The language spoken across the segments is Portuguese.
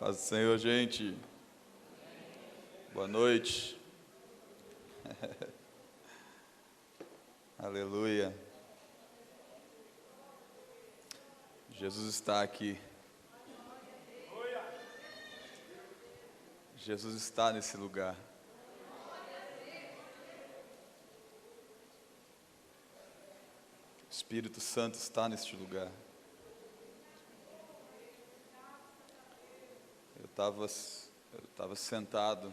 Paz do Senhor, gente. Boa noite. Aleluia. Jesus está aqui. Jesus está nesse lugar. O Espírito Santo está neste lugar. Eu estava sentado. O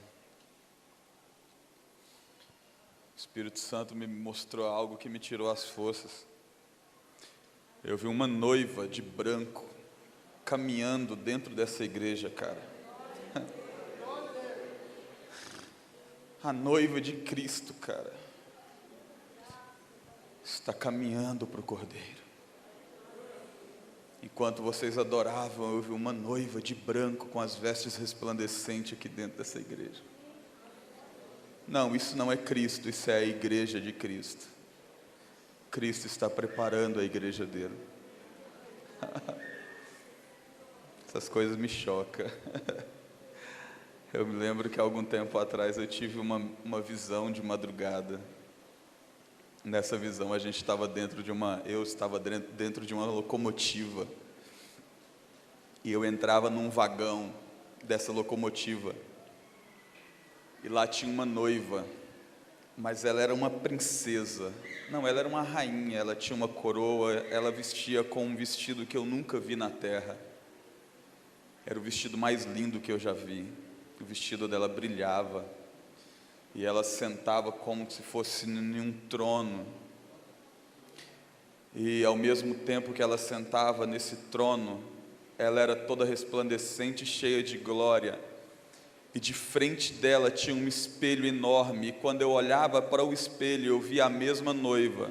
Espírito Santo me mostrou algo que me tirou as forças. Eu vi uma noiva de branco caminhando dentro dessa igreja, cara. A noiva de Cristo, cara, está caminhando para o Cordeiro. Enquanto vocês adoravam, eu vi uma noiva de branco com as vestes resplandecentes aqui dentro dessa igreja. Não, isso não é Cristo, isso é a igreja de Cristo. Cristo está preparando a igreja dele. Essas coisas me chocam. Eu me lembro que há algum tempo atrás eu tive uma visão de madrugada. Nessa visão eu estava dentro de uma locomotiva. E eu entrava num vagão dessa locomotiva. E lá tinha uma noiva, mas ela era uma princesa. Não, ela era uma rainha, ela tinha uma coroa, ela vestia com um vestido que eu nunca vi na terra. Era o vestido mais lindo que eu já vi. O vestido dela brilhava. E ela sentava como se fosse em um trono. E ao mesmo tempo que ela sentava nesse trono, ela era toda resplandecente e cheia de glória. E de frente dela tinha um espelho enorme. E quando eu olhava para o espelho, eu via a mesma noiva.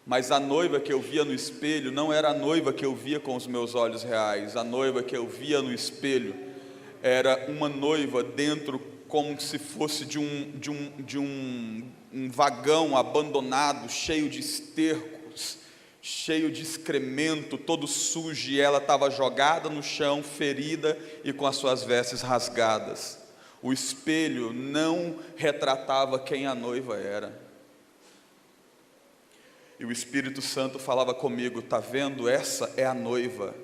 Mas a noiva que eu via no espelho não era a noiva que eu via com os meus olhos reais. A noiva que eu via no espelho era uma noiva dentro, como se fosse de um vagão abandonado, cheio de estercos, cheio de excremento, todo sujo, e ela estava jogada no chão, ferida e com as suas vestes rasgadas. O espelho não retratava quem a noiva era. E o Espírito Santo falava comigo: tá vendo? Essa é a noiva,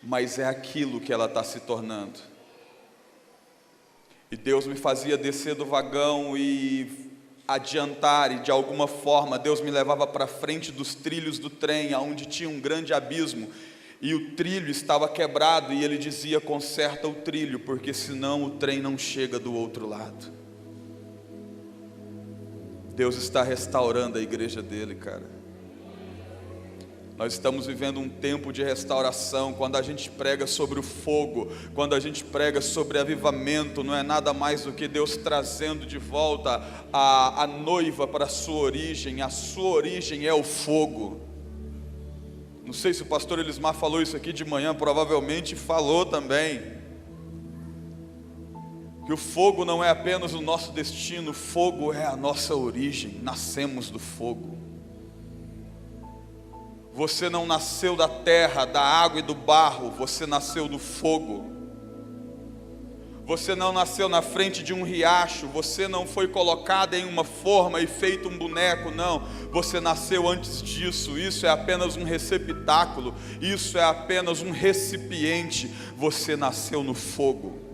mas é aquilo que ela está se tornando. E Deus me fazia descer do vagão e adiantar, e de alguma forma Deus me levava para frente dos trilhos do trem, onde tinha um grande abismo, e o trilho estava quebrado, e Ele dizia: conserta o trilho, porque senão o trem não chega do outro lado. Deus está restaurando a igreja dele, cara. Nós estamos vivendo um tempo de restauração. Quando a gente prega sobre o fogo, quando a gente prega sobre avivamento, não é nada mais do que Deus trazendo de volta a noiva para a sua origem. A sua origem é o fogo. Não sei se o pastor Elismar falou isso aqui de manhã, provavelmente falou também. Que o fogo não é apenas o nosso destino, o fogo é a nossa origem. Nascemos do fogo. Você não nasceu da terra, da água e do barro, você nasceu do fogo. Você não nasceu na frente de um riacho, você não foi colocado em uma forma e feito um boneco, não. Você nasceu antes disso. Isso é apenas um receptáculo, isso é apenas um recipiente. Você nasceu no fogo.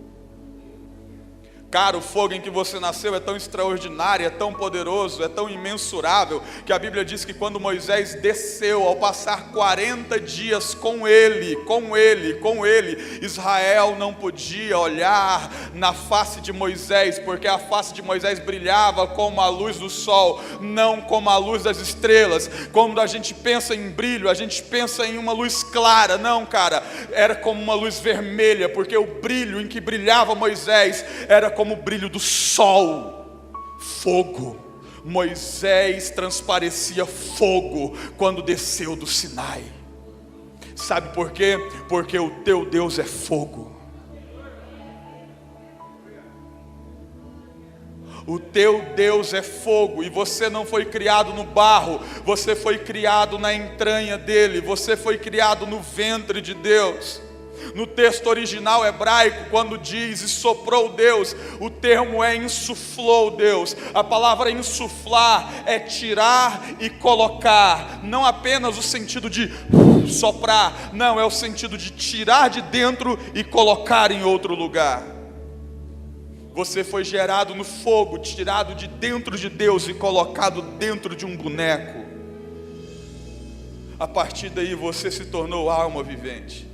Cara, o fogo em que você nasceu é tão extraordinário, é tão poderoso, é tão imensurável, que a Bíblia diz que quando Moisés desceu, ao passar 40 dias com ele, Israel não podia olhar na face de Moisés, porque a face de Moisés brilhava como a luz do sol, não como a luz das estrelas. Quando a gente pensa em brilho, a gente pensa em uma luz clara. Não, cara, era como uma luz vermelha, porque o brilho em que brilhava Moisés era como o brilho do sol, fogo. Moisés transparecia fogo quando desceu do Sinai. Sabe por quê? Porque o teu Deus é fogo. O teu Deus é fogo, e você não foi criado no barro, você foi criado na entranha dele, você foi criado no ventre de Deus. No texto original hebraico, quando diz e soprou Deus, o termo é insuflou Deus. A palavra insuflar é tirar e colocar, não apenas o sentido de soprar, não, é o sentido de tirar de dentro e colocar em outro lugar. Você foi gerado no fogo, tirado de dentro de Deus e colocado dentro de um boneco. A partir daí você se tornou alma vivente.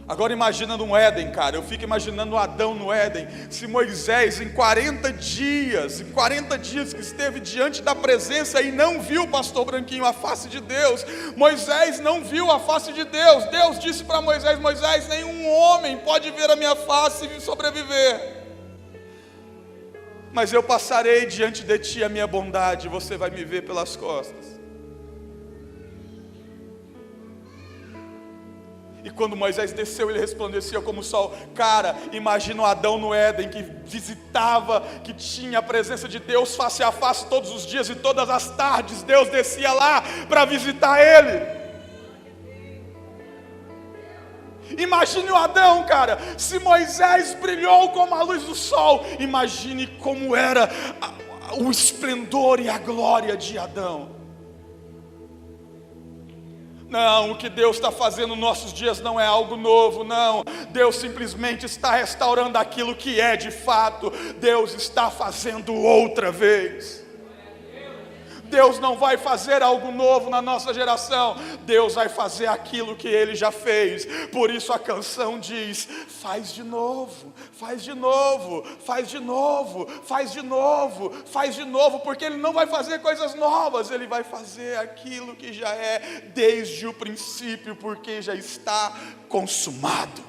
Agora imagina no Éden, cara, eu fico imaginando Adão no Éden. Se Moisés em 40 dias que esteve diante da presença e não viu, pastor Branquinho, a face de Deus. Moisés não viu a face de Deus. Deus disse para Moisés: Moisés, nenhum homem pode ver a minha face e sobreviver. Mas eu passarei diante de ti a minha bondade, você vai me ver pelas costas. E quando Moisés desceu, ele resplandecia como o sol. Cara, imagina o Adão no Éden, que visitava, que tinha a presença de Deus face a face todos os dias e todas as tardes. Deus descia lá para visitar ele. Imagine o Adão, cara. Se Moisés brilhou como a luz do sol, imagine como era o esplendor e a glória de Adão. Não, o que Deus está fazendo nos nossos dias não é algo novo, não. Deus simplesmente está restaurando aquilo que é de fato. Deus está fazendo outra vez. Deus não vai fazer algo novo na nossa geração. Deus vai fazer aquilo que Ele já fez. Por isso a canção diz: faz de novo, faz de novo, faz de novo, faz de novo, faz de novo. Porque Ele não vai fazer coisas novas, Ele vai fazer aquilo que já é desde o princípio, porque já está consumado.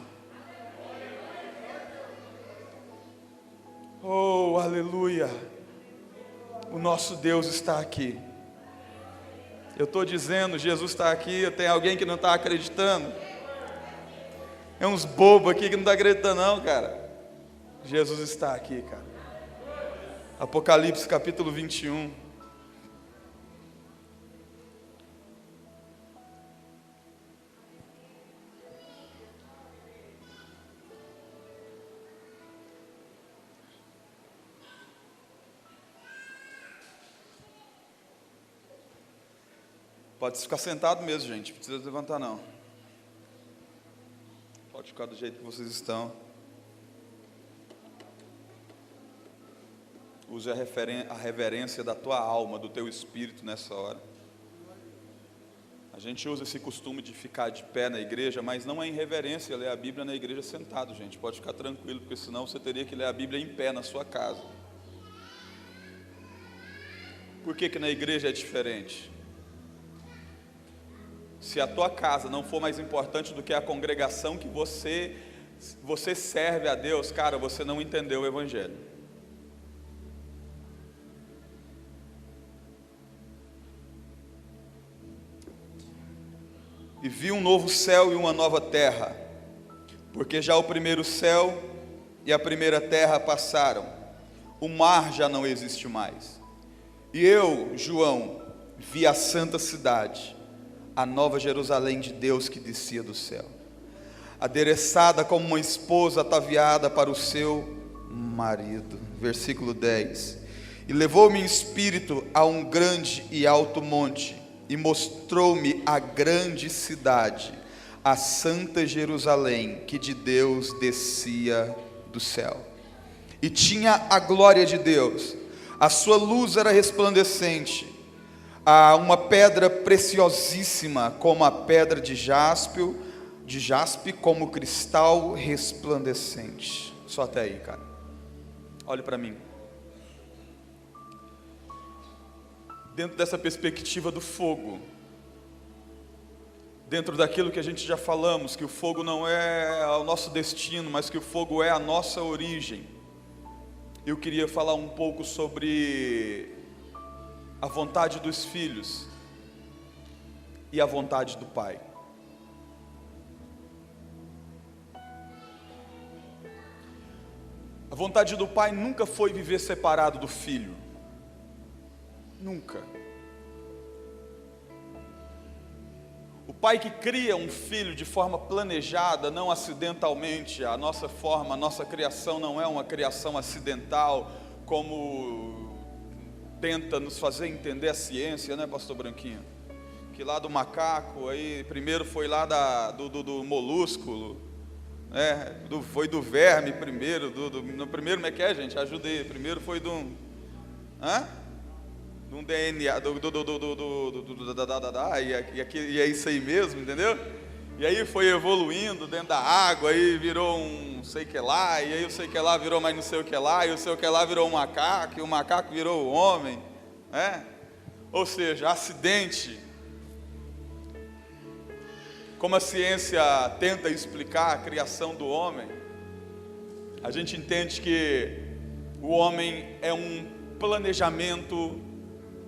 Oh, aleluia. O nosso Deus está aqui. Eu estou dizendo, Jesus está aqui. Tem alguém que não está acreditando? É uns bobos aqui que não está acreditando não, cara. Jesus está aqui, cara. Apocalipse capítulo 21. Pode ficar sentado mesmo, gente, não precisa levantar não. Pode ficar do jeito que vocês estão. Use a reverência da tua alma, do teu espírito nessa hora. A gente usa esse costume de ficar de pé na igreja, mas não é irreverência ler a Bíblia na igreja sentado, gente. Pode ficar tranquilo, porque senão você teria que ler a Bíblia em pé na sua casa. Por que na igreja é diferente? Se a tua casa não for mais importante do que a congregação que você serve a Deus, cara, você não entendeu o Evangelho. E vi um novo céu e uma nova terra, porque já o primeiro céu e a primeira terra passaram, o mar já não existe mais. E eu, João, vi a santa cidade, a nova Jerusalém de Deus que descia do céu, adereçada como uma esposa ataviada para o seu marido. Versículo 10. E levou-me em espírito a um grande e alto monte, e mostrou-me a grande cidade, a santa Jerusalém, que de Deus descia do céu. E tinha a glória de Deus, a sua luz era resplandecente, a uma pedra preciosíssima, como a pedra de jaspe, como cristal resplandecente. Só até aí, cara. Olhe para mim. Dentro dessa perspectiva do fogo, dentro daquilo que a gente já falamos, que o fogo não é o nosso destino, mas que o fogo é a nossa origem, eu queria falar um pouco sobre a vontade dos filhos e a vontade do Pai. A vontade do Pai nunca foi viver separado do Filho. Nunca. O pai que cria um filho de forma planejada, não acidentalmente. A nossa forma, a nossa criação não é uma criação acidental, como tenta nos fazer entender a ciência, né, pastor Branquinho? Que lá do macaco, aí primeiro foi lá do molúsculo, né? Foi do verme primeiro, no primeiro, como é que é, gente? Ajuda aí. Primeiro foi de um DNA, e é isso aí mesmo, entendeu? E aí foi evoluindo dentro da água, aí virou um sei que lá, e aí o sei que lá virou mais não sei o que lá, e o sei o que lá virou um macaco, e o macaco virou o homem, né? Ou seja, acidente. Como a ciência tenta explicar a criação do homem, a gente entende que o homem é um planejamento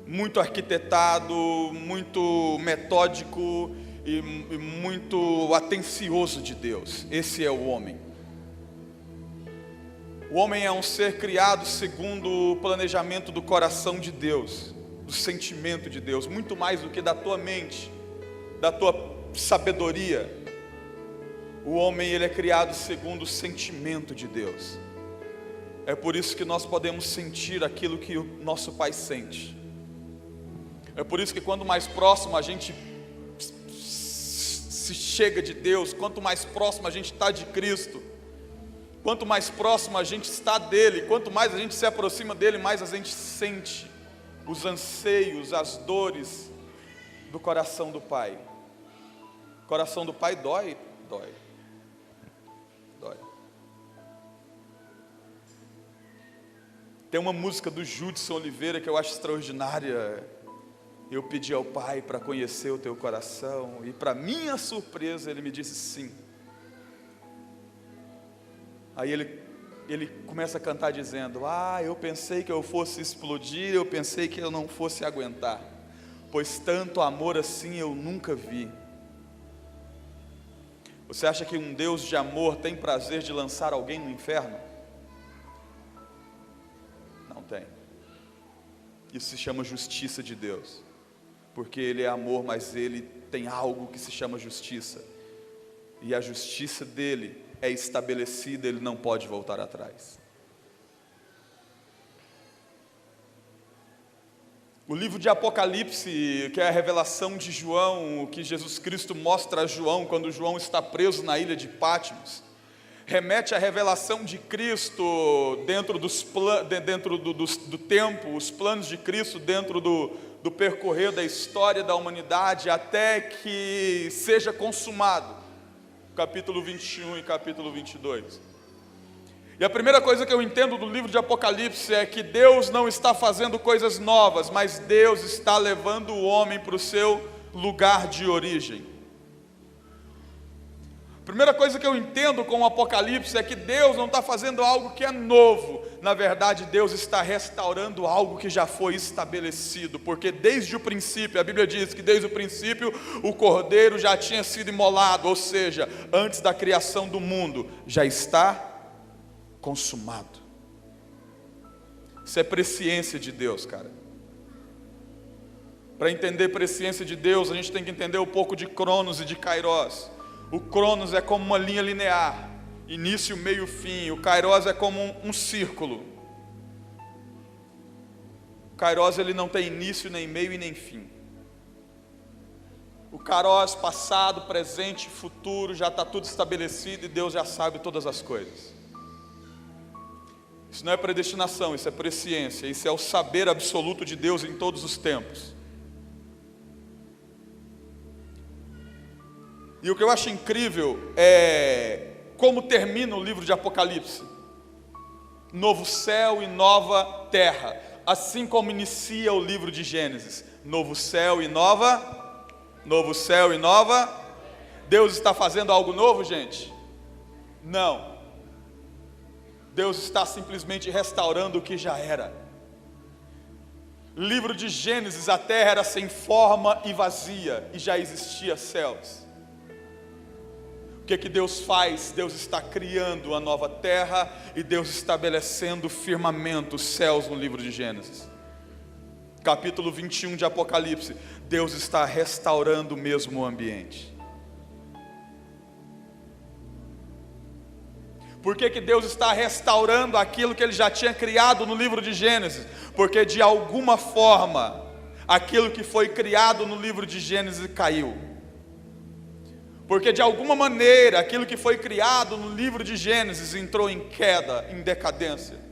muito arquitetado, muito metódico e muito atencioso de Deus. Esse é o homem. O homem é um ser criado segundo o planejamento do coração de Deus, do sentimento de Deus, muito mais do que da tua mente, da tua sabedoria. O homem, ele é criado segundo o sentimento de Deus. É por isso que nós podemos sentir aquilo que o nosso Pai sente. É por isso que quanto mais próximo a gente se chega de Deus, quanto mais próximo a gente está de Cristo, quanto mais próximo a gente está dele, quanto mais a gente se aproxima dele, mais a gente sente os anseios, as dores do coração do Pai. O coração do Pai dói. Tem uma música do Judson Oliveira que eu acho extraordinária. Eu pedi ao Pai para conhecer o teu coração, e para minha surpresa ele me disse sim. Aí ele começa a cantar dizendo: eu pensei que eu fosse explodir, eu pensei que eu não fosse aguentar, pois tanto amor assim eu nunca vi. Você acha que um Deus de amor tem prazer de lançar alguém no inferno? Não tem. Isso se chama justiça de Deus, porque Ele é amor, mas Ele tem algo que se chama justiça, e a justiça dEle é estabelecida, Ele não pode voltar atrás. O livro de Apocalipse, que é a revelação de João, o que Jesus Cristo mostra a João quando João está preso na ilha de Patmos, remete à revelação de Cristo dentro do tempo, os planos de Cristo dentro do percorrer da história da humanidade, até que seja consumado, capítulo 21 e capítulo 22. E a primeira coisa que eu entendo do livro de Apocalipse é que Deus não está fazendo coisas novas, mas Deus está levando o homem para o seu lugar de origem. A primeira coisa que eu entendo com o Apocalipse é que Deus não está fazendo algo que é novo. Na verdade, Deus está restaurando algo que já foi estabelecido, porque desde o princípio, a Bíblia diz que desde o princípio o Cordeiro já tinha sido imolado, ou seja, antes da criação do mundo, já está consumado. Isso é presciência de Deus, cara. Para entender presciência de Deus, a gente tem que entender um pouco de Cronos e de Kairos. O Cronos é como uma linha linear, início, meio, fim. O Kairos é como um círculo. O Kairos, ele não tem início, nem meio e nem fim. O Kairos, passado, presente, futuro, já está tudo estabelecido e Deus já sabe todas as coisas. Isso não é predestinação, isso é presciência, isso é o saber absoluto de Deus em todos os tempos. E o que eu acho incrível é como termina o livro de Apocalipse: novo céu e nova terra, assim como inicia o livro de Gênesis, novo céu e nova. Deus está fazendo algo novo, gente? Não. Deus está simplesmente restaurando o que já era. Livro de Gênesis, a terra era sem forma e vazia, e já existia céus. O que Deus faz? Deus está criando a nova terra, e Deus estabelecendo firmamento, os céus no livro de Gênesis. Capítulo 21 de Apocalipse, Deus está restaurando mesmo o ambiente. Por que Deus está restaurando aquilo que Ele já tinha criado no livro de Gênesis? Porque de alguma forma, aquilo que foi criado no livro de Gênesis caiu. Porque de alguma maneira, aquilo que foi criado no livro de Gênesis entrou em queda, em decadência.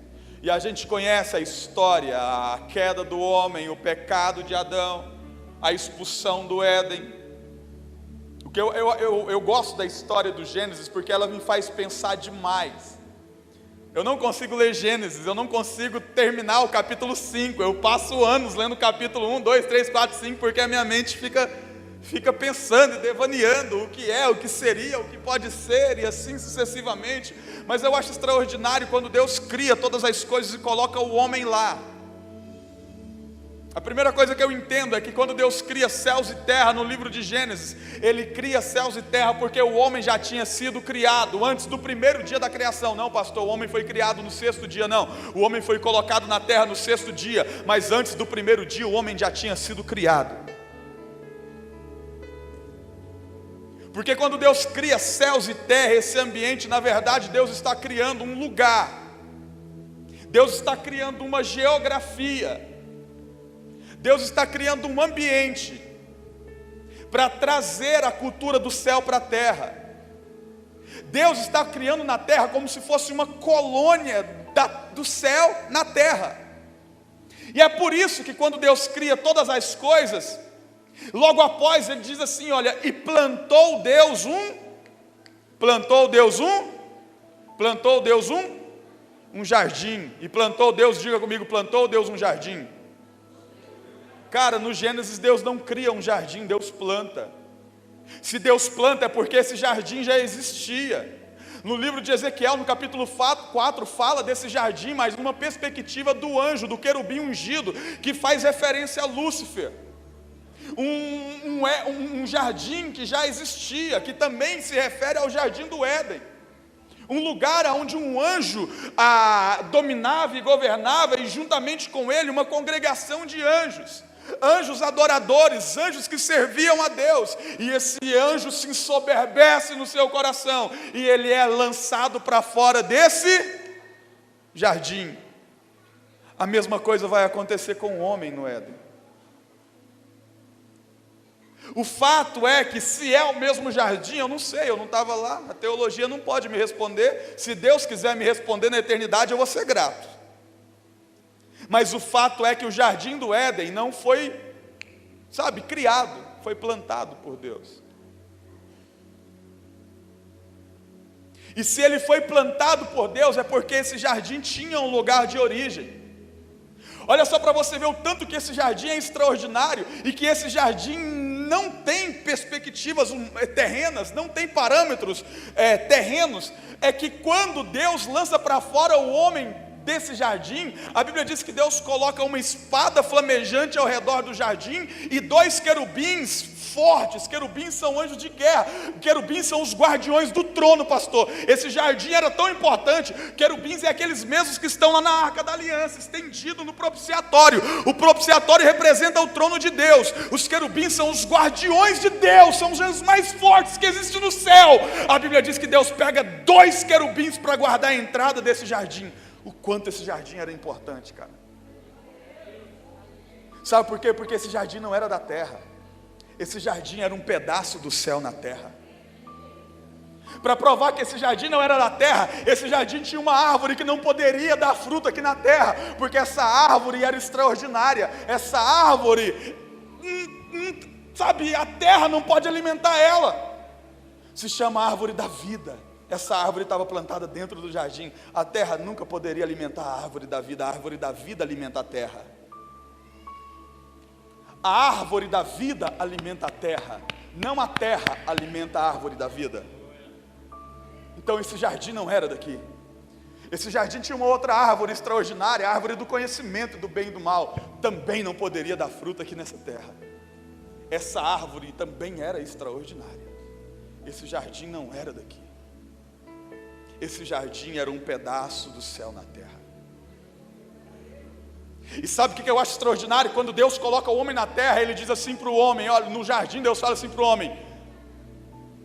E a gente conhece a história, a queda do homem, o pecado de Adão, a expulsão do Éden. Eu gosto da história do Gênesis porque ela me faz pensar demais. Eu não consigo ler Gênesis, eu não consigo terminar o capítulo 5. Eu passo anos lendo o capítulo 1, 2, 3, 4, 5, porque a minha mente fica pensando e devaneando o que é, o que seria, o que pode ser, e assim sucessivamente. Mas eu acho extraordinário quando Deus cria todas as coisas e coloca o homem lá. A primeira coisa que eu entendo é que quando Deus cria céus e terra no livro de Gênesis, Ele cria céus e terra porque o homem já tinha sido criado antes do primeiro dia da criação. Não, pastor, o homem foi criado no sexto dia, não. O homem foi colocado na terra no sexto dia, mas antes do primeiro dia o homem já tinha sido criado. Porque quando Deus cria céus e terra, esse ambiente, na verdade, Deus está criando um lugar. Deus está criando uma geografia. Deus está criando um ambiente para trazer a cultura do céu para a terra. Deus está criando na terra como se fosse uma colônia do céu na terra. E é por isso que quando Deus cria todas as coisas, logo após Ele diz assim, olha, e plantou Deus um jardim. E plantou Deus, diga comigo, plantou Deus um jardim. Cara, no Gênesis Deus não cria um jardim, Deus planta. Se Deus planta é porque esse jardim já existia. No livro de Ezequiel, no capítulo 4, fala desse jardim, mas numa perspectiva do anjo, do querubim ungido, que faz referência a Lúcifer. Um jardim que já existia, que também se refere ao jardim do Éden. Um lugar onde um anjo dominava e governava, e juntamente com ele uma congregação de anjos. Anjos adoradores, anjos que serviam a Deus, e esse anjo se ensoberbece no seu coração, e ele é lançado para fora desse jardim. A mesma coisa vai acontecer com o homem no Éden. O fato é que se é o mesmo jardim, eu não sei, eu não estava lá, a teologia não pode me responder. Se Deus quiser me responder na eternidade, eu vou ser grato. Mas o fato é que o jardim do Éden não foi, criado, foi plantado por Deus. E se ele foi plantado por Deus, é porque esse jardim tinha um lugar de origem. Olha só para você ver o tanto que esse jardim é extraordinário, e que esse jardim não tem perspectivas terrenas, não tem parâmetros terrenos. É que quando Deus lança para fora o homem desse jardim, a Bíblia diz que Deus coloca uma espada flamejante ao redor do jardim e 2 querubins fortes. Querubins são anjos de guerra, querubins são os guardiões do trono, pastor. Esse jardim era tão importante. Querubins é aqueles mesmos que estão lá na Arca da Aliança, estendido no propiciatório. O propiciatório representa o trono de Deus. Os querubins são os guardiões de Deus, são os anjos mais fortes que existem no céu. A Bíblia diz que Deus pega 2 querubins para guardar a entrada desse jardim. O quanto esse jardim era importante, cara. Sabe por quê? Porque esse jardim não era da terra. Esse jardim era um pedaço do céu na terra. Para provar que esse jardim não era da terra, esse jardim tinha uma árvore que não poderia dar fruto aqui na terra, porque essa árvore era extraordinária. Essa árvore, a terra não pode alimentar ela. Se chama árvore da vida. Essa árvore estava plantada dentro do jardim. A terra nunca poderia alimentar a árvore da vida. A árvore da vida alimenta a terra. A árvore da vida alimenta a terra. Não a terra alimenta a árvore da vida. Então esse jardim não era daqui. Esse jardim tinha uma outra árvore extraordinária, a árvore do conhecimento do bem e do mal. Também não poderia dar fruto aqui nessa terra. Essa árvore também era extraordinária. Esse jardim não era daqui. Esse jardim era um pedaço do céu na terra. E sabe o que eu acho extraordinário? Quando Deus coloca o homem na terra, Ele diz assim para o homem, olha, no jardim Deus fala assim para o homem: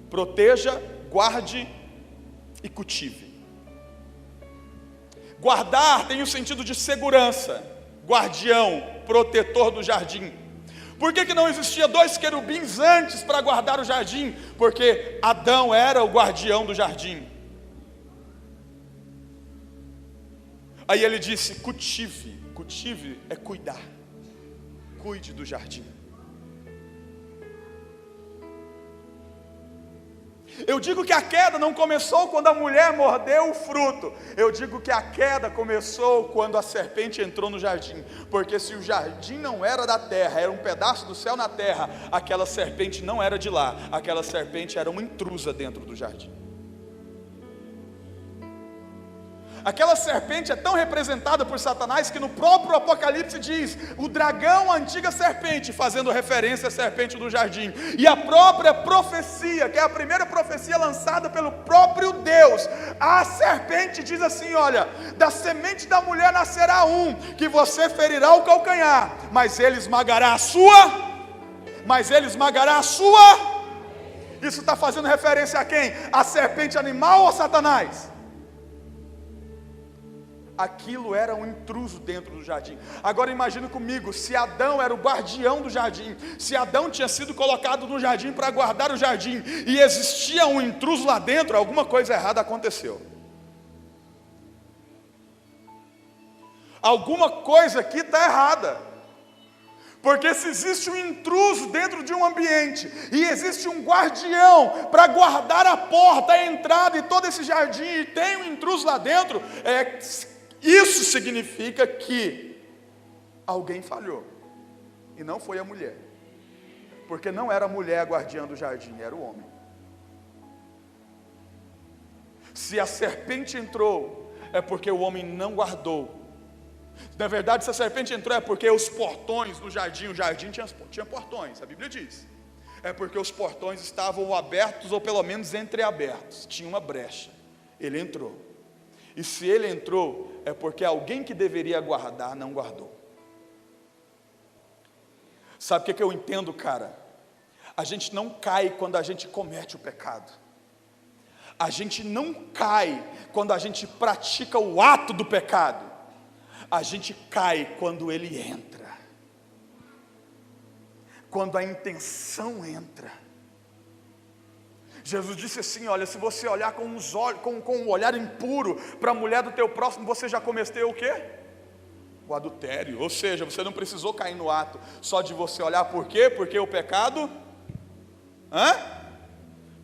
proteja, guarde e cultive. Guardar tem o sentido de segurança, guardião, protetor do jardim. Por que não existia 2 querubins antes para guardar o jardim? Porque Adão era o guardião do jardim. Aí ele disse: cultive. Cultive é cuidar. Cuide do jardim. Eu digo que a queda não começou quando a mulher mordeu o fruto. Eu digo que a queda começou quando a serpente entrou no jardim. Porque se o jardim não era da terra, era um pedaço do céu na terra, aquela serpente não era de lá. Aquela serpente era uma intrusa dentro do jardim. Aquela serpente é tão representada por Satanás que no próprio Apocalipse diz: o dragão, a antiga serpente, fazendo referência à serpente do jardim. E a própria profecia, que é a primeira profecia lançada pelo próprio Deus, a serpente diz assim: olha, da semente da mulher nascerá um, que você ferirá o calcanhar, mas ele esmagará a sua. Isso está fazendo referência a quem? A serpente animal ou a Satanás? Aquilo era um intruso dentro do jardim. Agora imagine comigo, se Adão era o guardião do jardim, se Adão tinha sido colocado no jardim para guardar o jardim, e existia um intruso lá dentro, alguma coisa errada aconteceu. Alguma coisa aqui está errada. Porque se existe um intruso dentro de um ambiente, e existe um guardião para guardar a porta, a entrada e todo esse jardim, e tem um intruso lá dentro, isso significa que alguém falhou, e não foi a mulher, porque não era a mulher a guardiã do jardim, era o homem. Se a serpente entrou, é porque o homem não guardou. Na verdade, se a serpente entrou, é porque os portões do jardim, o jardim tinha portões, a Bíblia diz. É porque os portões estavam abertos, ou pelo menos entreabertos, tinha uma brecha. Ele entrou. E se ele entrou, é porque alguém que deveria guardar, não guardou. Sabe o que eu entendo, cara? A gente não cai quando a gente comete o pecado. A gente não cai quando a gente pratica o ato do pecado. A gente cai quando ele entra. Quando a intenção entra. Jesus disse assim: olha, se você olhar com os olhos, com um olhar impuro para a mulher do teu próximo, você já cometeu o quê? O adultério. Ou seja, você não precisou cair no ato, só de você olhar. Por quê? Porque o pecado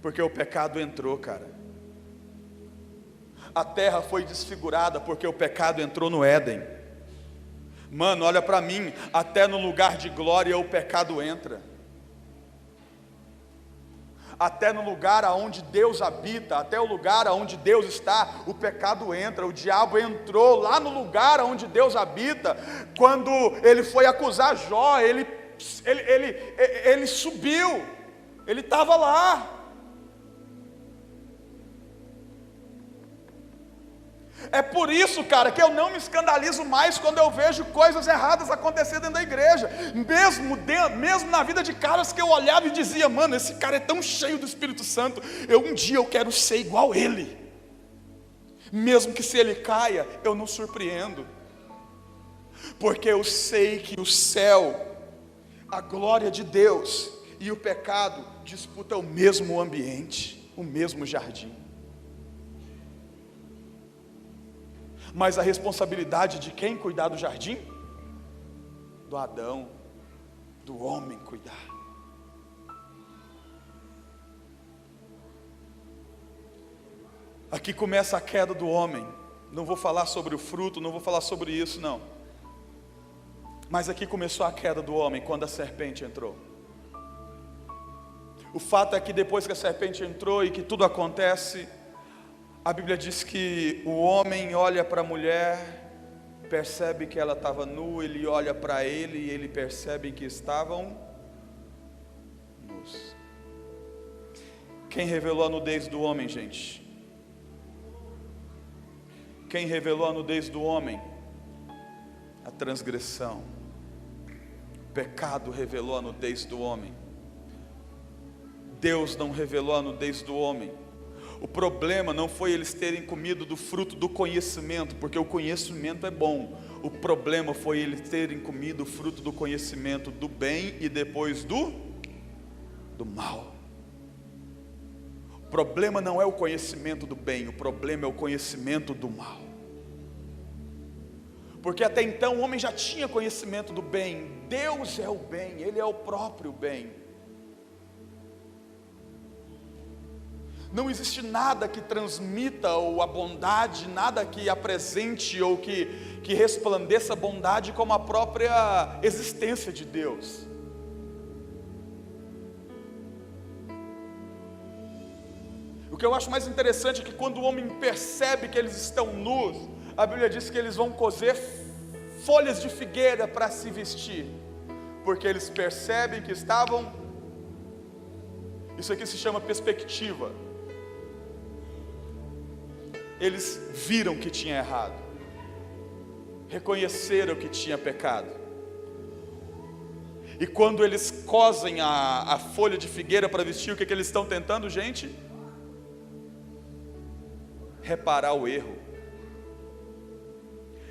Porque o pecado entrou, cara. A terra foi desfigurada porque o pecado entrou no Éden. Mano, olha para mim, até no lugar de glória o pecado entra. Até no lugar aonde Deus habita, até o lugar aonde Deus está, o pecado entra. O diabo entrou lá no lugar aonde Deus habita. Quando ele foi acusar Jó, ele subiu, ele estava lá. É por isso, cara, que eu não me escandalizo mais quando eu vejo coisas erradas acontecer dentro da igreja. Mesmo na vida de caras que eu olhava e dizia: mano, esse cara é tão cheio do Espírito Santo, um dia eu quero ser igual ele. Mesmo que se ele caia, eu não surpreendo. Porque eu sei que o céu, a glória de Deus e o pecado disputam o mesmo ambiente, o mesmo jardim. Mas a responsabilidade de quem cuidar do jardim? Do Adão, do homem cuidar. Aqui começa a queda do homem. Não vou falar sobre o fruto, não vou falar sobre isso não. Mas aqui começou a queda do homem quando a serpente entrou. O fato é que depois que a serpente entrou e que tudo acontece, a Bíblia diz que o homem olha para a mulher, percebe que ela estava nua, ele olha para ele e ele percebe que estavam nus. Quem revelou a nudez do homem, gente? Quem revelou a nudez do homem? a transgressão. O pecado revelou a nudez do homem. Deus não revelou a nudez do homem. O problema não foi eles terem comido do fruto do conhecimento, porque o conhecimento é bom. O problema foi eles terem comido o fruto do conhecimento do bem e depois do mal. O problema não é o conhecimento do bem, o problema é o conhecimento do mal. Porque até então o homem já tinha conhecimento do bem. Deus é o bem, Ele é o próprio bem. Não existe nada que transmita a bondade, nada que apresente ou que resplandeça a bondade como a própria existência de Deus. O que eu acho mais interessante é que quando o homem percebe que eles estão nus, a Bíblia diz que eles vão coser folhas de figueira para se vestir, porque eles percebem que estavam. Isso aqui se chama perspectiva. Eles viram que tinha errado, reconheceram que tinha pecado. E quando eles cosem a folha de figueira para vestir, o que eles estão tentando, gente? Reparar o erro.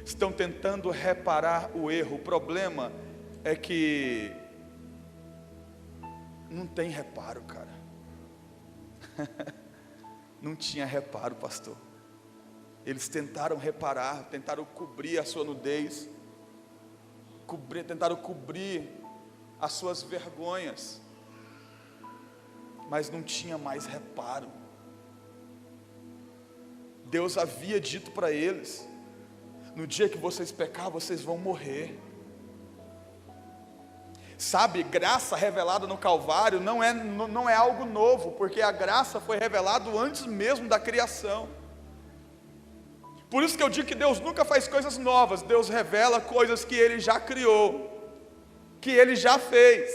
Estão tentando reparar o erro. O problema é que não tem reparo, cara. Não tinha reparo, pastor. Eles tentaram reparar, tentaram cobrir a sua nudez, tentaram cobrir as suas vergonhas, mas não tinha mais reparo. Deus havia dito para eles: no dia que vocês pecar, vocês vão morrer. Sabe, graça revelada no Calvário não é algo novo, porque a graça foi revelada antes mesmo da criação. Por isso que eu digo que Deus nunca faz coisas novas. Deus revela coisas que Ele já criou, que Ele já fez.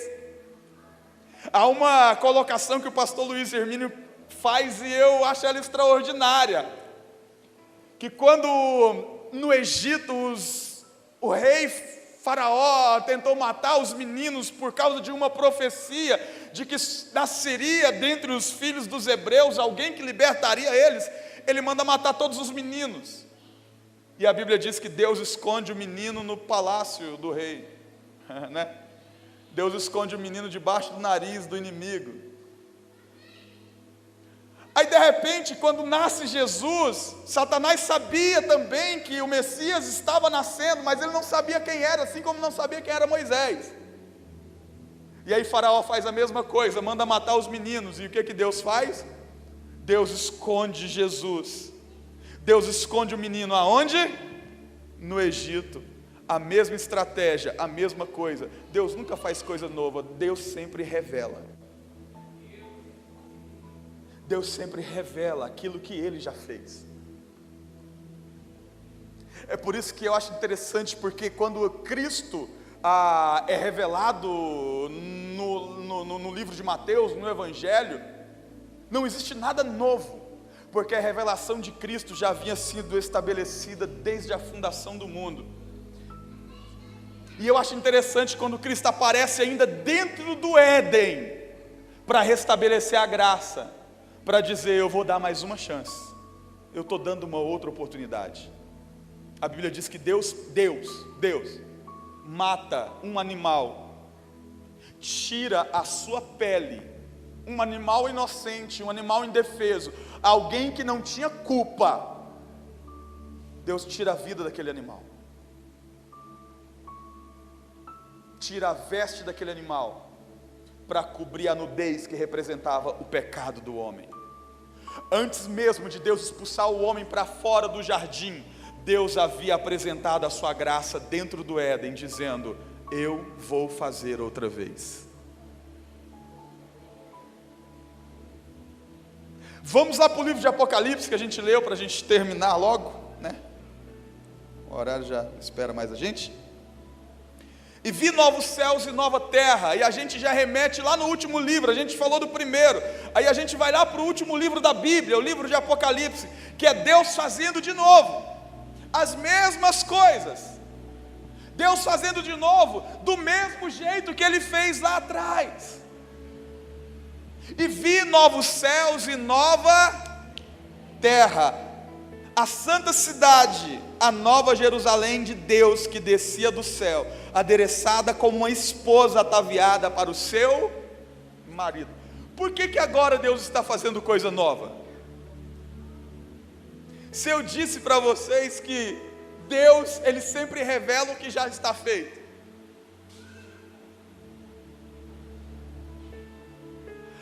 Há uma colocação que o pastor Luiz Hermínio faz e eu acho ela extraordinária, que quando no Egito o rei Faraó tentou matar os meninos por causa de uma profecia de que nasceria dentre os filhos dos hebreus alguém que libertaria eles, ele manda matar todos os meninos. E a Bíblia diz que Deus esconde o menino no palácio do rei, né? Deus esconde o menino debaixo do nariz do inimigo. Aí de repente, quando nasce Jesus, Satanás sabia também que o Messias estava nascendo, mas ele não sabia quem era, assim como não sabia quem era Moisés. E aí Faraó faz a mesma coisa, manda matar os meninos. E o que Deus faz? Deus esconde Jesus. Deus esconde o menino aonde? No Egito. A mesma estratégia, a mesma coisa. Deus nunca faz coisa nova, Deus sempre revela. Deus sempre revela aquilo que Ele já fez. É por isso que eu acho interessante, porque quando Cristo é revelado no livro de Mateus, no Evangelho, não existe nada novo, porque a revelação de Cristo já havia sido estabelecida desde a fundação do mundo. E eu acho interessante quando Cristo aparece ainda dentro do Éden, para restabelecer a graça, para dizer: eu vou dar mais uma chance, eu estou dando uma outra oportunidade. A Bíblia diz que Deus mata um animal, tira a sua pele, um animal inocente, um animal indefeso, alguém que não tinha culpa. Deus tira a vida daquele animal, tira a veste daquele animal, para cobrir a nudez que representava o pecado do homem. Antes mesmo de Deus expulsar o homem para fora do jardim, Deus havia apresentado a sua graça dentro do Éden, dizendo: eu vou fazer outra vez. Vamos lá para o livro de Apocalipse, que a gente leu, para a gente terminar logo, né? O horário já espera mais a gente. E vi novos céus e nova terra, e a gente já remete lá no último livro, a gente falou do primeiro, aí a gente vai lá para o último livro da Bíblia, o livro de Apocalipse, que é Deus fazendo de novo as mesmas coisas. Deus fazendo de novo, do mesmo jeito que Ele fez lá atrás. E vi novos céus e nova terra, a santa cidade, a nova Jerusalém de Deus, que descia do céu, adereçada como uma esposa ataviada para o seu marido. Por que agora Deus está fazendo coisa nova? Se eu disse para vocês que Deus, Ele sempre revela o que já está feito.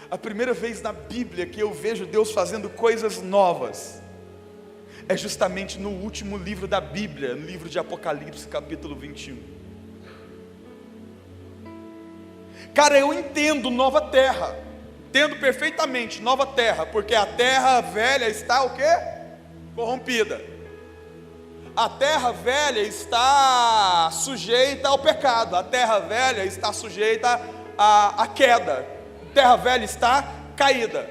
A primeira vez na Bíblia que eu vejo Deus fazendo coisas novas é justamente no último livro da Bíblia, no livro de Apocalipse, capítulo 21. Cara, eu entendo nova terra, entendo perfeitamente nova terra, porque a terra velha está o quê? Corrompida. A terra velha está sujeita ao pecado, a terra velha está sujeita à queda, a terra velha está caída.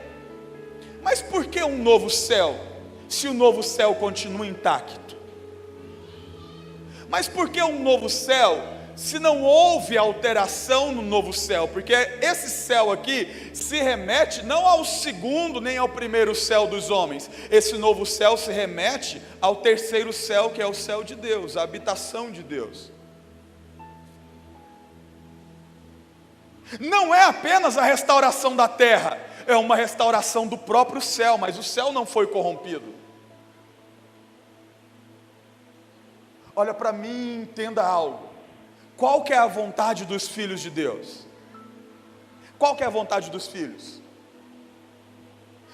Mas por que um novo céu, se o novo céu continua intacto? Mas por que um novo céu, se não houve alteração no novo céu? Porque esse céu aqui se remete não ao segundo nem ao primeiro céu dos homens. Esse novo céu se remete ao terceiro céu, que é o céu de Deus, a habitação de Deus. Não é apenas a restauração da terra, é uma restauração do próprio céu, mas o céu não foi corrompido. Olha para mim e entenda algo. Qual que é a vontade dos filhos de Deus? Qual que é a vontade dos filhos?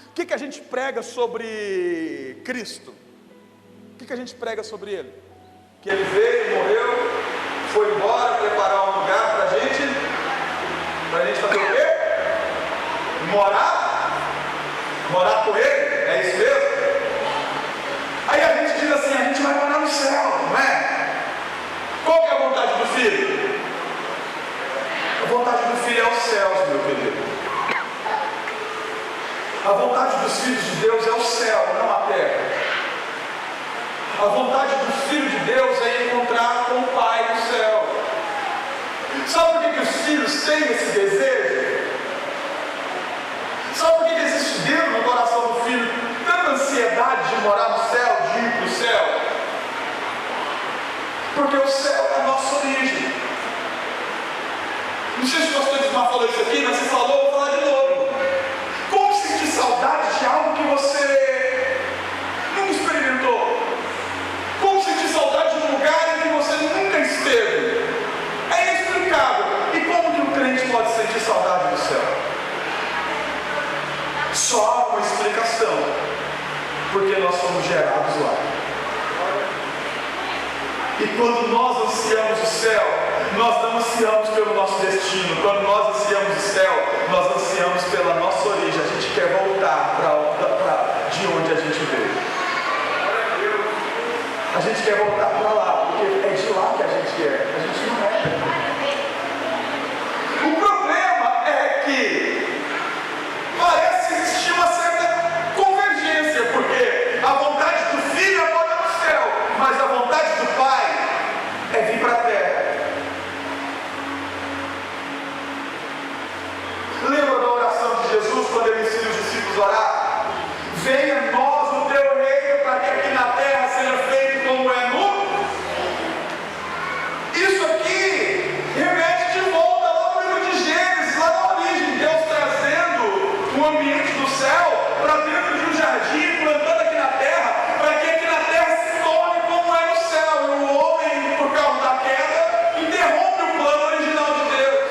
O que a gente prega sobre Cristo? O que a gente prega sobre Ele? Que Ele veio, morreu, foi embora preparar um lugar para a gente fazer o quê? Morar com Ele, é isso mesmo? Aí a gente diz assim, a gente vai morar no céu, não é? Qual que é a vontade do filho? A vontade do filho é os céus, meu querido. A vontade dos filhos de Deus é o céu, não a terra. A vontade do filho de Deus é encontrar com o Pai no céu. Sabe por que os filhos têm esse desejo? Sabe por que existe dentro do coração do filho tanta ansiedade de morar no céu, de ir para o céu? Porque o céu é a nossa origem. Não sei se o pastor Ismar falou isso aqui, mas se falou, eu vou falar de novo. Como sentir saudade de algo que você nunca experimentou? Como sentir saudade de um lugar em que você nunca esteve? É inexplicável. E como que um crente pode sentir saudade do céu? Só há uma explicação. Porque nós fomos gerados lá. E quando nós ansiamos o céu, nós não ansiamos pelo nosso destino. Quando nós ansiamos o céu, nós ansiamos pela nossa origem. A gente quer voltar para de onde a gente veio. A gente quer voltar para lá, porque é de lá que a gente é. A gente não é. O problema é que parece existir uma certa convergência, porque a vontade do filho é morar no céu, mas a vontade do pai é vir para a terra. Lembra da oração de Jesus quando ele ensina os discípulos a orar? Venha a nós o teu reino, para que aqui na terra seja feito como é no. Isso aqui remete de volta lá no livro de Gênesis, lá na origem, Deus trazendo o ambiente do céu para dentro de um jardim, plantando aqui na terra, para que aqui na terra se torne como é no céu. E o homem, por causa da queda, interrompe o plano original de Deus.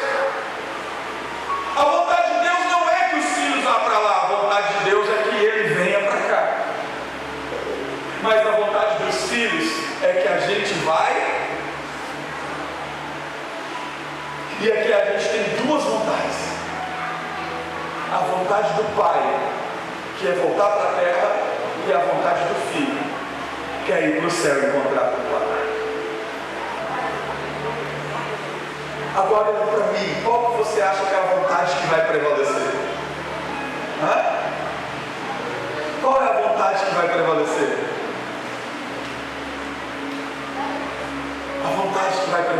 A vontade de Deus não é que os filhos vá para lá, a vontade de Deus é que ele venha para cá. Mas a vontade dos filhos é que a gente vai. E aqui a gente tem duas vontades. A vontade do pai, que é voltar para a terra, e a vontade do filho, que é ir para o céu e encontrar com o pai. Agora, para mim, qual que você acha que é a vontade que vai prevalecer? Qual é a vontade que vai prevalecer? A vontade que vai prevalecer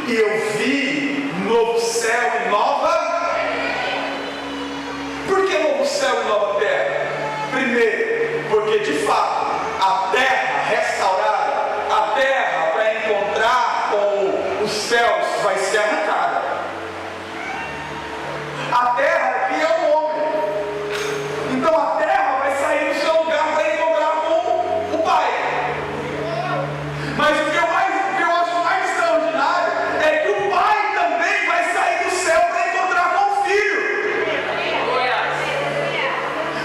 e eu vi novo céu e nova. Por que novo céu e nova terra? Primeiro, porque de fato a terra restaurada, a terra para encontrar com os céus vai ser arrancada. A terra aqui é o homem, então a terra vai sair do seu lugar para encontrar com o Pai. Mas o que eu acho mais extraordinário é que o Pai também vai sair do céu para encontrar com o Filho.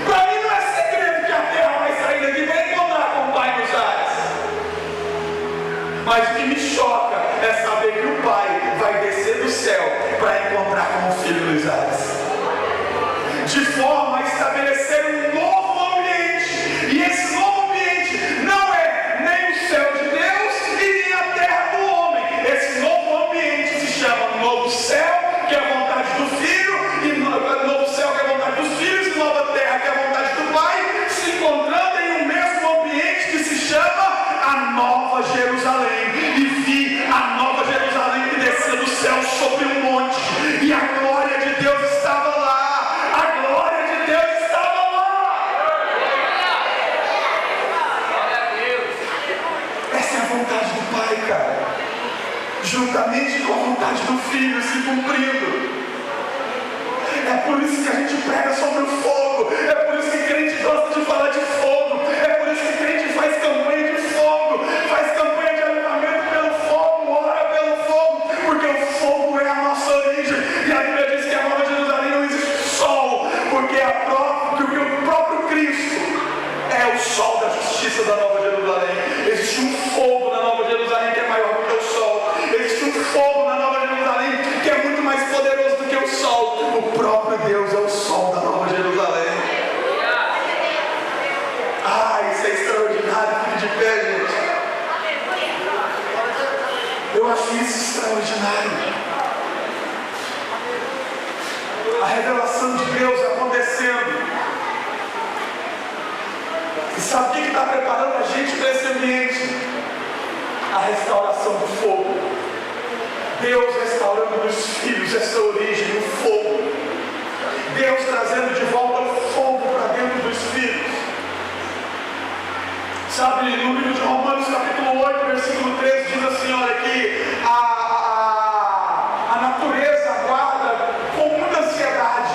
Para mim não é segredo que a terra vai sair daqui para encontrar com o Pai nos ares. Mas o que me choca é saber que o Pai vai descer do céu para encontrar com o Filho nos ares, de forma a estabelecer um novo ambiente. E esse novo ambiente não é nem o céu de Deus e nem a terra do homem. Esse novo ambiente se chama novo céu, que é a vontade do Filho, e novo céu, que é a vontade dos filhos, e nova terra, que é a vontade do Pai, se encontrando em um mesmo ambiente que se chama a Nova Jerusalém. E vi a Nova Jerusalém que descia do céu sobre um monte, e a glória de Deus estava lá. A glória de Deus estava lá. Essa é a vontade do Pai, cara, juntamente com a vontade do Filho se cumprindo. É por isso que a gente prega sobre o fogo. É por isso que crente gosta de falar de fogo. É por isso que crente faz campanha de fogo, faz campanha de avivamento pelo fogo, ora pelo fogo, porque o fogo é a nossa origem. E a Bíblia diz que a Nova Jerusalém não existe sol, porque o próprio Cristo é o sol da justiça da Nova Jerusalém. Existe um fogo na Nova Jerusalém que é maior do que o sol. Existe um fogo na Nova Jerusalém que é muito mais poderoso do que o sol. O próprio Deus é o sol da Nova Jerusalém. Isso é extraordinário, filho de pé, gente. Eu acho isso extraordinário. A revelação de Deus acontecendo. E sabe o que está preparando a gente para esse ambiente? A restauração do fogo. Deus restaurando nos filhos essa origem, o fogo. Deus trazendo de volta o fogo para dentro dos filhos. Sabe, no livro de Romanos, capítulo 8, versículo 13, diz assim, olha, que a natureza aguarda com muita ansiedade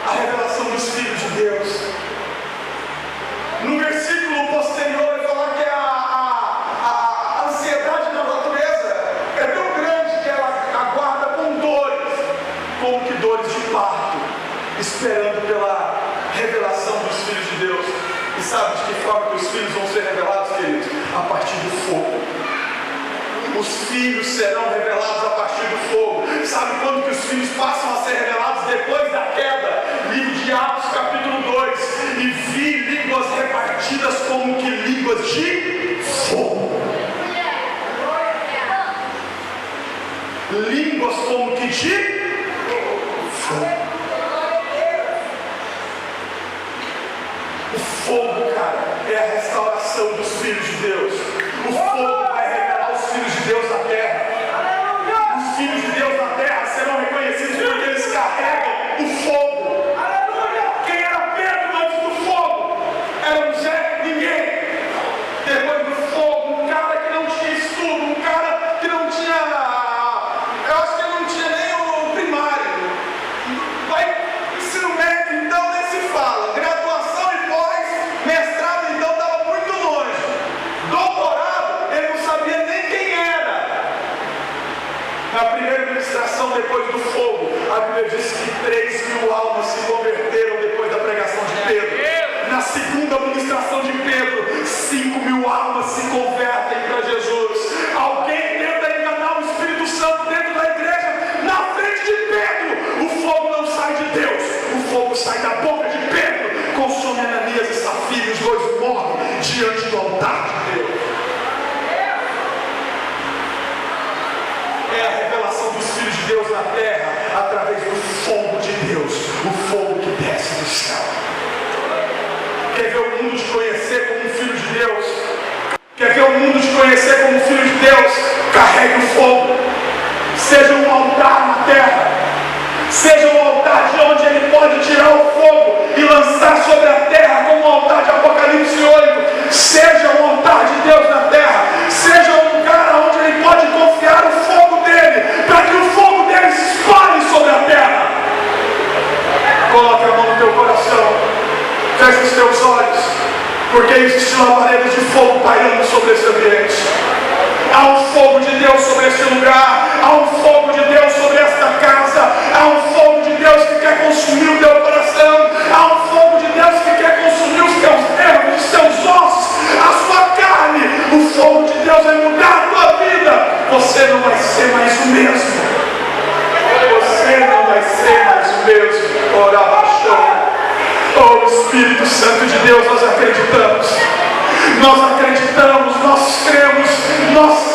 a revelação dos filhos de Deus. No versículo posterior, ele fala que a ansiedade da natureza é tão grande que ela aguarda com dores, como que dores de parto, esperando pela revelação dos filhos de Deus. E sabe de que forma que os filhos vão ser revelados, queridos? A partir do fogo. Os filhos serão revelados a partir do fogo. Sabe quando que os filhos passam a ser revelados? Depois da queda. Livro de Atos, capítulo 2. E vi línguas repartidas como que línguas de fogo. Línguas como que de fogo. O fogo, cara, é a restauração dos filhos de Deus. O fogo vai revelar os filhos de Deus na terra. Os filhos de Deus na terra serão reconhecidos porque eles carregam o fogo. Quem era Pedro antes do fogo? Era José? Ninguém. Depois do fogo, um cara que não tinha estudo, um cara que não tinha, eu acho que ele não tinha nem o primário. Vai ensino médio, então nem se fala. Graduação e mestrado, então, estava muito longe. Doutorado, ele não sabia nem quem era. Na primeira ministração, depois do fogo, a Bíblia diz que 3.000 almas se converteram depois da pregação de Pedro. Na segunda ministração de Pedro, 5.000 almas se convertem para Jesus. Alguém tenta enganar o Espírito Santo dentro da igreja. Na frente de Pedro, o fogo não sai de Deus, o fogo sai da boca de Pedro. Consome Ananias e Safira, os dois morrem diante do altar de Deus. É a revelação dos filhos de Deus na terra através do fogo de Deus, o fogo que desce do céu. Quer ver o mundo te conhecer como um filho de Deus? Quer ver o mundo te conhecer como um filho de Deus? Carregue o fogo. seja um altar na terra, seja um altar de onde Ele pode tirar o fogo e lançar sobre a terra, como o altar de Apocalipse 8, seja um altar de Deus na terra, seja um lugar onde Ele pode confiar o fogo dEle, para que o fogo dEle se espalhe sobre a terra. Coloque a mão no teu coração, feche os teus olhos, porque existe labaredas de fogo pairando sobre esse ambiente. Há um fogo de Deus sobre esse lugar, há um fogo de Deus sobre esta casa, há um fogo de Deus que quer consumir o teu coração, há um fogo de Deus que quer consumir os teus nervos, os teus ossos, a sua carne. O fogo de Deus vai mudar a tua vida. Você não vai ser mais o mesmo. Você não vai ser mais o mesmo. Ora, oh Espírito Santo de Deus, nós acreditamos, nós cremos, nós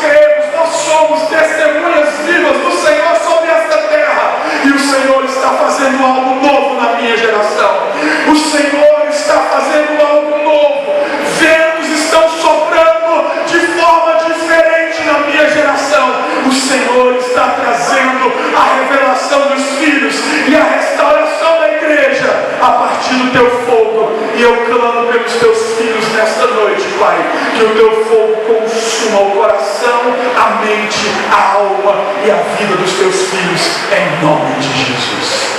somos testemunhas vivas do Senhor sobre esta terra, e o Senhor está fazendo algo novo na minha geração. O Senhor está fazendo algo novo. Ventos estão soprando de forma diferente na minha geração. O Senhor está trazendo a revelação dos filhos e a restauração da igreja a partir do teu fogo. E eu clamo pelos teus filhos nesta noite, Pai, que o teu fogo consuma o coração, a mente, a alma e a vida dos teus filhos, em nome de Jesus.